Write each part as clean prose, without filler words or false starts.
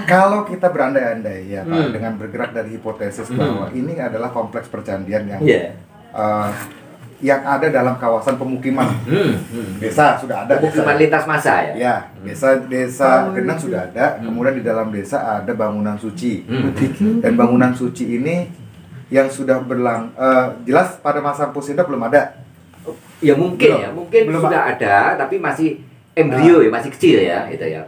Kalau kita berandai-andai ya Pak, dengan bergerak dari hipotesis bahwa ini adalah kompleks percandian yang ada dalam kawasan pemukiman desa sudah ada. Pemukiman lintas massa ya? Ya, desa Genang sudah ada. Kemudian di dalam desa ada bangunan suci. Dan bangunan suci ini yang sudah jelas pada masa Pusindok belum ada. Ya mungkin belum sudah ada, tapi masih embrio ya, masih kecil ya, itu ya.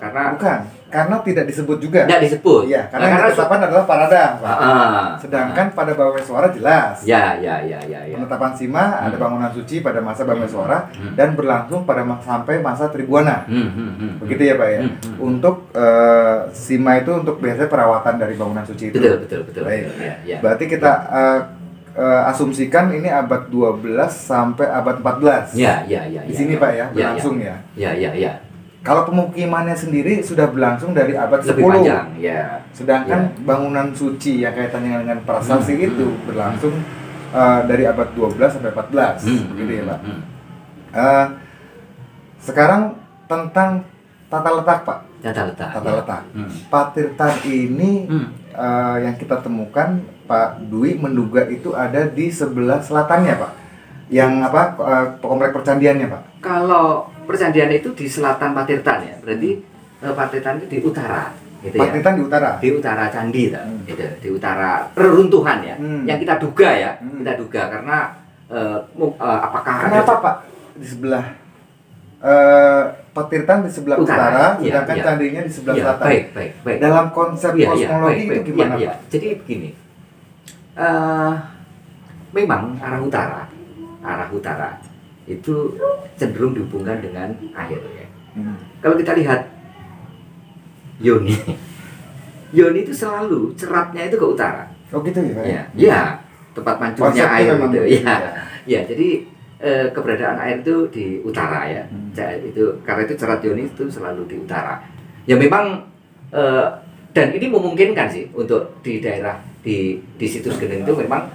Karena tidak disebut juga. Tidak disebut. Iya, karena yang ditetapkan adalah Parada, Pak. Sedangkan pada Baweswara jelas. Ya. Penetapan Sima ada bangunan suci pada masa Baweswara dan berlangsung sampai masa Tribuana. Begitu ya, Pak ya. Untuk Sima itu untuk biasanya perawatan dari bangunan suci itu. Betul. Baik. Ya. Berarti kita asumsikan ini abad 12 sampai abad 14. Ya. Di sini Pak ya, berlangsung ya. Ya. Kalau pemukimannya sendiri sudah berlangsung dari abad 10. Lebih panjang, ya. Sedangkan bangunan suci yang kaitannya dengan prasasti itu berlangsung dari abad 12 sampai 14. Begitu ya, Pak. Sekarang tentang tata letak, Pak. Tata letak. Patirtan ini yang kita temukan, Pak Dwi menduga itu ada di sebelah selatannya, Pak. Yang komplek percandiannya, Pak. Kalau percandian itu di selatan Patirtan ya, berarti Patirtan itu di utara. Gitu Patirtan di utara. Di utara candi, gitu. Di utara reruntuhan ya. Yang kita duga ya, karena apakah kenapa Pak di sebelah Patirtan di sebelah utara sedangkan candinya di sebelah selatan. Baik. Dalam konsep kosmologi itu gimana, Pak? Jadi begini, memang arah utara itu cenderung dihubungkan dengan air ya. Kalau kita lihat Yoni itu selalu ceratnya itu ke utara. Oh gitu ya? Ya, tempat mancurnya air gitu ya. Ya, jadi keberadaan air itu di utara ya. Karena itu cerat Yoni itu selalu di utara. Ya memang dan ini memungkinkan sih untuk di daerah di situs Geneng itu memang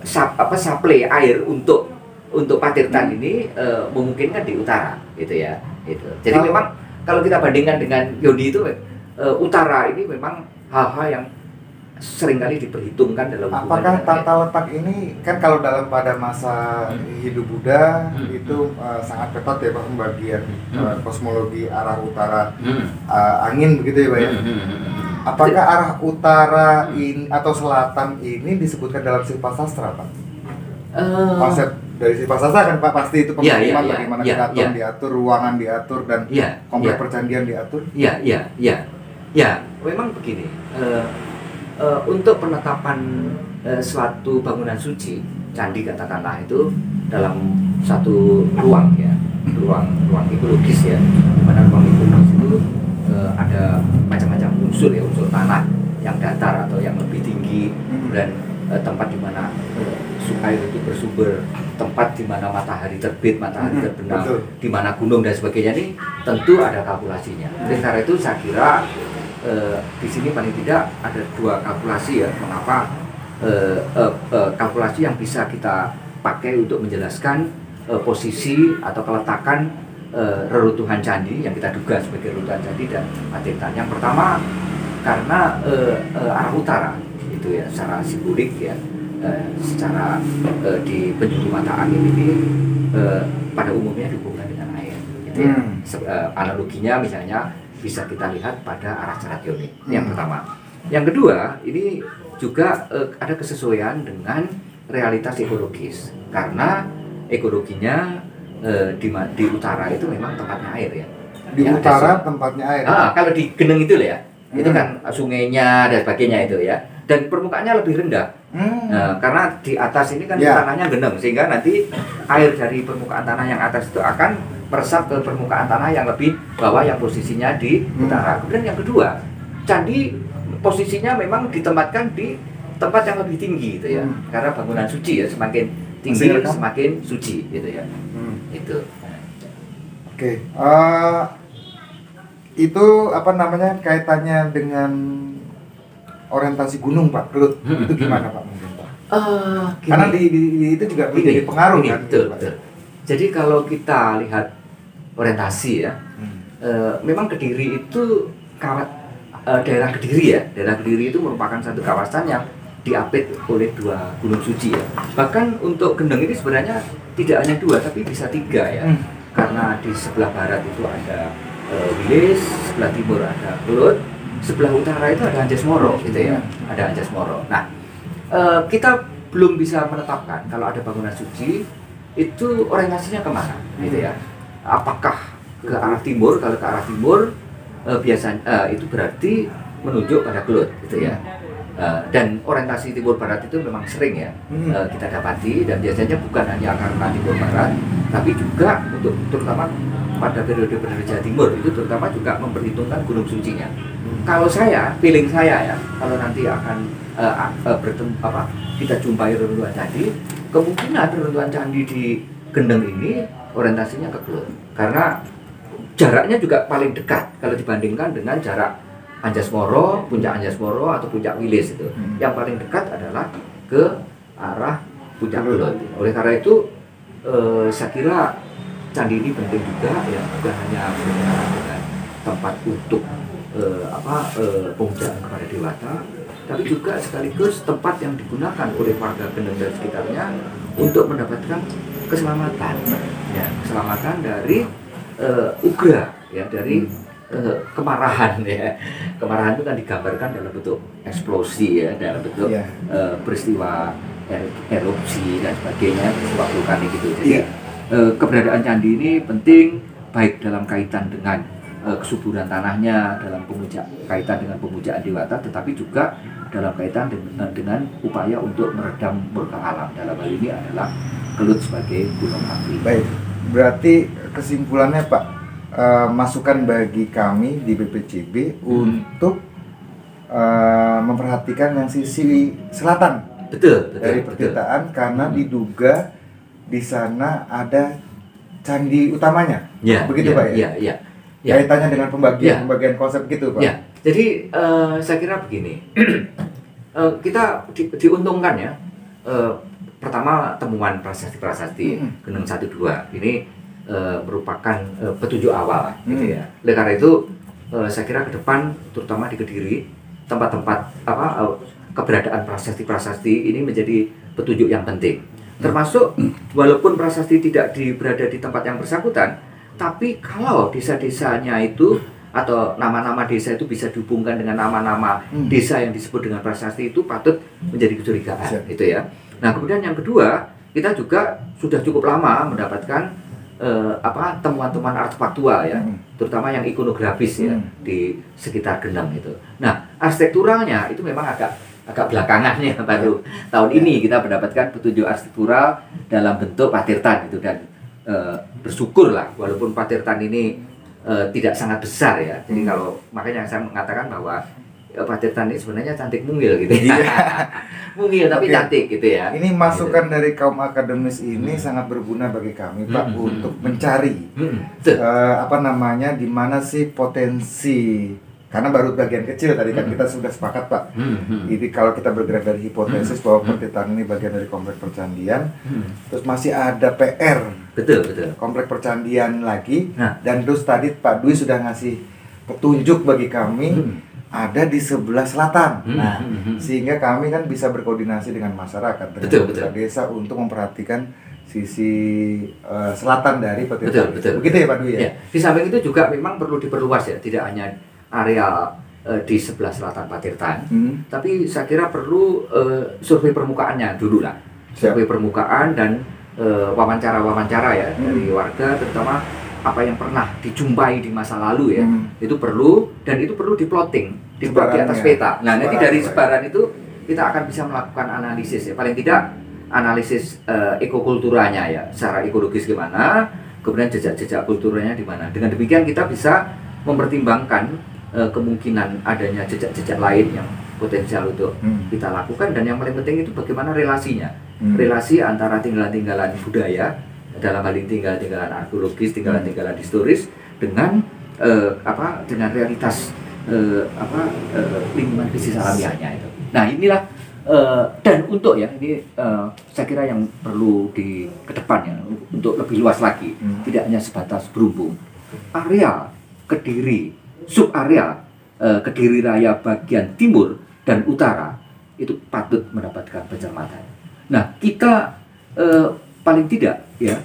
supply air untuk Patirtan ini memungkinkan di utara gitu ya. Gitu. Jadi memang kalau kita bandingkan dengan Yoni itu utara ini memang hal-hal yang seringkali diperhitungkan dalam apakah tata letak ini kan kalau pada masa hidup Buddha itu sangat ketat ya Pak pembagian kosmologi arah utara angin begitu ya Pak ya. Apakah arah utara ini atau selatan ini disebutkan dalam Silpa Sastra Pak? Konsep dari Silpa Sastra kan Pak pasti itu pemukiman bagaimana keraton diatur, ruangan diatur dan komplek percandian diatur. Ya, memang begini. Untuk penetapan suatu bangunan suci, candi katakanlah itu dalam satu ruang ya, ruang ekologis ya, di mana ruang ekologis itu ada macam-macam unsur ya, unsur tanah yang datar atau yang lebih tinggi dan tempat di mana air itu bersumber, tempat di mana matahari terbit, matahari terbenam, di mana gunung dan sebagainya ini tentu ada kalkulasinya. Oleh karena itu saya kira di sini paling tidak ada dua kalkulasi ya, mengapa kalkulasi yang bisa kita pakai untuk menjelaskan posisi atau keletakan reruntuhan candi yang kita duga sebagai reruntuhan candi dan Patirtan. Yang pertama karena arah utara itu ya, secara simbolik ya, secara di penjuru mata angin ini pada umumnya dihubungkan dengan air. Gitu ya. Analoginya misalnya bisa kita lihat pada arah cerat Yoni. Yang pertama. Yang kedua, ini juga ada kesesuaian dengan realitas ekologis. Karena ekologinya di utara itu memang tempatnya air ya. Di utara tempatnya air. Kalau di Geneng itu ya, itu kan sungainya dan sebagainya itu ya. Dan permukaannya lebih rendah. Karena di atas ini kan tanahnya geneng, sehingga nanti air dari permukaan tanah yang atas itu akan meresap ke permukaan tanah yang lebih bawah yang posisinya di utara. Kemudian yang kedua, candi posisinya memang ditempatkan di tempat yang lebih tinggi gitu ya. Karena bangunan suci ya, semakin tinggi semakin suci gitu ya. Itu. Oke. Itu apa namanya kaitannya dengan orientasi gunung Pak Kelut? Itu gimana Pak mungkin Pak? Karena di itu juga menjadi pengaruh kan. Betul. Jadi kalau kita lihat orientasi ya, memang Kediri itu daerah Kediri ya. Daerah Kediri itu merupakan satu kawasan yang diapit oleh 2 gunung suci ya. Bahkan untuk Gendeng ini sebenarnya tidak hanya 2 tapi bisa 3 ya. Karena di sebelah barat itu ada Wilis, sebelah timur ada Kelut, sebelah utara itu ada Anjas-Moro gitu ya. Ada Anjas-Moro. Nah, kita belum bisa menetapkan kalau ada bangunan suci itu orientasinya kemana gitu ya. Apakah ke arah timur? Kalau ke arah timur biasanya itu berarti menunjuk pada Kelut gitu ya. Dan orientasi timur barat itu memang sering ya kita dapati, dan biasanya bukan hanya karena timur barat tapi juga untuk terutama pada periode-periode Jawa Timur itu terutama juga memperhitungkan gunung sucinya. Kalau saya, feeling saya ya, kalau nanti akan bertemu kita jumpai reruntuhan candi, kemungkinan reruntuhan candi di Gendeng ini orientasinya ke Kelut karena jaraknya juga paling dekat kalau dibandingkan dengan jarak Anjas-Moro, puncak Anjas-Moro atau puncak Wilis itu. Yang paling dekat adalah ke arah puncak Kelut. Oleh karena itu saya kira candi ini penting juga ya, bukan hanya berkenaan dengan tempat untuk pemujaan kepada Dewata, tapi juga sekaligus tempat yang digunakan oleh warga Gendeng dan sekitarnya untuk mendapatkan keselamatan, ya, keselamatan dari ugra, ya, dari kemarahan ya. Kemarahan itu kan digambarkan dalam bentuk eksplosi ya, dalam bentuk peristiwa erupsi dan sebagainya, peristiwa vulkanik gitu. Jadi keberadaan candi ini penting baik dalam kaitan dengan kesuburan tanahnya, dalam kaitan dengan pemujaan Dewata, tetapi juga dalam kaitan dengan upaya untuk meredam murka alam. Dalam hal ini adalah Kelut sebagai gunung api. Baik, berarti kesimpulannya Pak, masukan bagi kami di BPCB untuk memperhatikan yang sisi selatan dari pertirtaan, karena diduga di sana ada candi utamanya, begitu Pak ya? Iya. Kaitannya dengan pembagian konsep gitu Pak. Ya, jadi saya kira begini, kita diuntungkan ya. Pertama, temuan prasasti Gendeng 1-2 ini merupakan petunjuk awal gitu ya. Oleh karena itu saya kira ke depan terutama di Kediri tempat-tempat keberadaan prasasti ini menjadi petunjuk yang penting. Termasuk walaupun prasasti tidak berada di tempat yang bersangkutan, tapi kalau desa-desanya itu atau nama-nama desa itu bisa dihubungkan dengan nama-nama desa yang disebut dengan prasasti, itu patut menjadi kecurigaan gitu ya. Nah, kemudian yang kedua, kita juga sudah cukup lama mendapatkan temuan-temuan artefaktual ya, terutama yang ikonografis ya di sekitar Gendeng itu. Nah, arsitekturalnya itu memang agak belakangan ya, baru tahun ini kita mendapatkan petunjuk arsitektural dalam bentuk patirtan gitu, dan bersyukurlah walaupun patirtan ini tidak sangat besar ya. Jadi kalau makanya saya mengatakan bahwa patirtan ini sebenarnya cantik mungil gitu ya. Mungil tapi cantik gitu ya. Ini masukan dari kaum akademis ini sangat berguna bagi kami Pak untuk mencari di mana sih potensi, karena baru bagian kecil tadi kan kita sudah sepakat Pak. Jadi kalau kita bergerak dari hipotesis bahwa patirtan ini bagian dari kompleks percandian, terus masih ada PR. Betul. Kompleks percandian lagi. Dan terus tadi Pak Dwi sudah ngasih petunjuk bagi kami ada di sebelah selatan. Sehingga kami kan bisa berkoordinasi dengan masyarakat, dengan desa untuk memperhatikan sisi selatan dari patirtan. Betul. Begitu ya Pak Dwi ya? Di samping itu juga memang perlu diperluas ya, tidak hanya area di sebelah selatan patirtan, tapi saya kira perlu survei permukaannya dulu lah. Survei permukaan dan wawancara-wawancara ya dari warga, terutama apa yang pernah dijumpai di masa lalu ya, itu perlu, dan itu perlu diplotting di atas peta. Nah, nanti dari sebaran itu kita akan bisa melakukan analisis ya, paling tidak analisis ekokulturanya ya, secara ekologis gimana, kemudian jejak-jejak kulturnya di mana. Dengan demikian kita bisa mempertimbangkan kemungkinan adanya jejak-jejak lain yang potensial untuk kita lakukan, dan yang paling penting itu bagaimana relasinya, relasi antara tinggalan-tinggalan budaya dalam hal ini tinggalan-tinggalan arkeologis, tinggalan-tinggalan historis dengan dengan realitas lingkungan fisik alamiahnya itu. Nah, inilah dan untuk ya ini saya kira yang perlu ke depannya untuk lebih luas lagi, tidak hanya sebatas Berumbung, area Kediri, sub area Kediri Raya bagian timur dan utara itu patut mendapatkan pencermatan. Nah, kita paling tidak ya,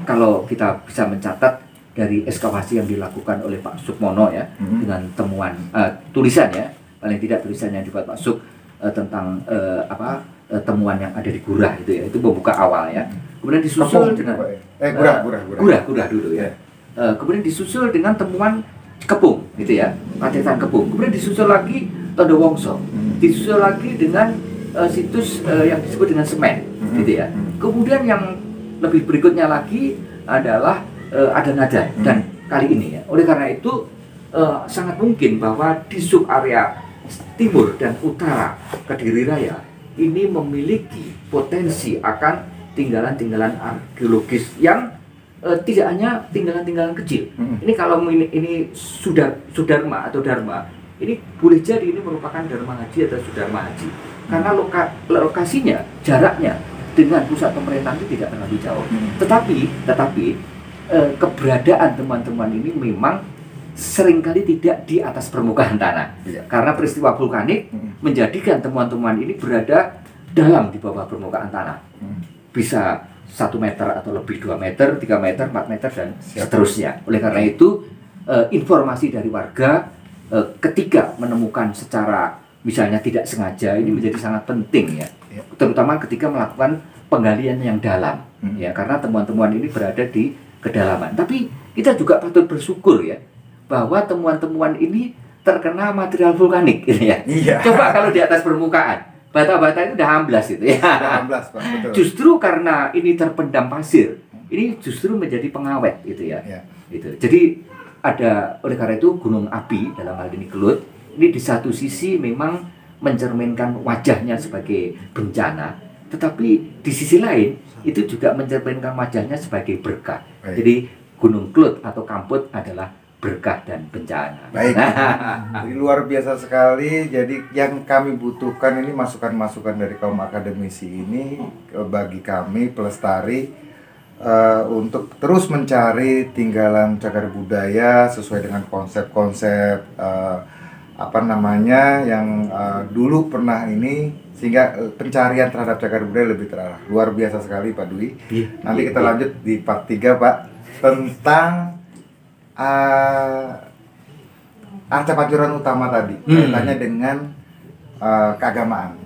kalau kita bisa mencatat dari ekskavasi yang dilakukan oleh Pak Sukmono ya, dengan temuan tulisan ya, paling tidak tulisan yang dibuat Pak Suk tentang temuan yang ada di Gurah itu ya, itu membuka awal ya. Kemudian disusul dengan Gurah dulu ya. Kemudian disusul dengan temuan Kepung gitu ya, Patetan Kepung. Kemudian disusul lagi Tondo Wongso, disusul lagi dengan situs yang disebut dengan Semen gitu ya. Kemudian yang lebih berikutnya lagi adalah ada Nadan dan kali ini ya. Oleh karena itu sangat mungkin bahwa di sub area timur dan utara Kediri Raya ini memiliki potensi akan tinggalan-tinggalan arkeologis yang tidak hanya tinggalan-tinggalan kecil. Ini kalau ini Sudarma atau Dharma, ini boleh jadi ini merupakan Dharma Haji atau Sudarma Haji. Karena lokasinya, jaraknya dengan pusat pemerintahan itu tidak terlalu jauh. Tetapi keberadaan teman-teman ini memang seringkali tidak di atas permukaan tanah. Karena peristiwa vulkanik menjadikan teman-teman ini berada dalam di bawah permukaan tanah. Bisa 1 meter atau lebih, 2 meter, 3 meter, 4 meter dan seterusnya. Oleh karena itu informasi dari warga ketika menemukan secara misalnya tidak sengaja ini menjadi sangat penting ya. Terutama ketika melakukan penggalian yang dalam ya, karena temuan-temuan ini berada di kedalaman. Tapi kita juga patut bersyukur ya bahwa temuan-temuan ini terkena material vulkanik gitu ya. Coba kalau di atas permukaan bata-bata itu udah amblas itu ya. Amblas, Pak, betul. Justru karena ini terpendam pasir, ini justru menjadi pengawet gitu ya. Gitu. Jadi ada, oleh karena itu gunung api dalam hal ini Kelut, ini di satu sisi memang mencerminkan wajahnya sebagai bencana, tetapi di sisi lain itu juga mencerminkan wajahnya sebagai berkah. Jadi Gunung Kelut atau Kamput adalah berkah dan bencana. Baik, luar biasa sekali. Jadi yang kami butuhkan ini masukan-masukan dari kaum akademisi ini bagi kami pelestari untuk terus mencari tinggalan cagar budaya sesuai dengan konsep-konsep yang dulu pernah ini, sehingga pencarian terhadap cagar budaya lebih terarah. Luar biasa sekali Pak Dwi. Nanti kita lanjut di part 3 Pak, tentang arca pancuran utama tadi, kaitannya dengan keagamaan.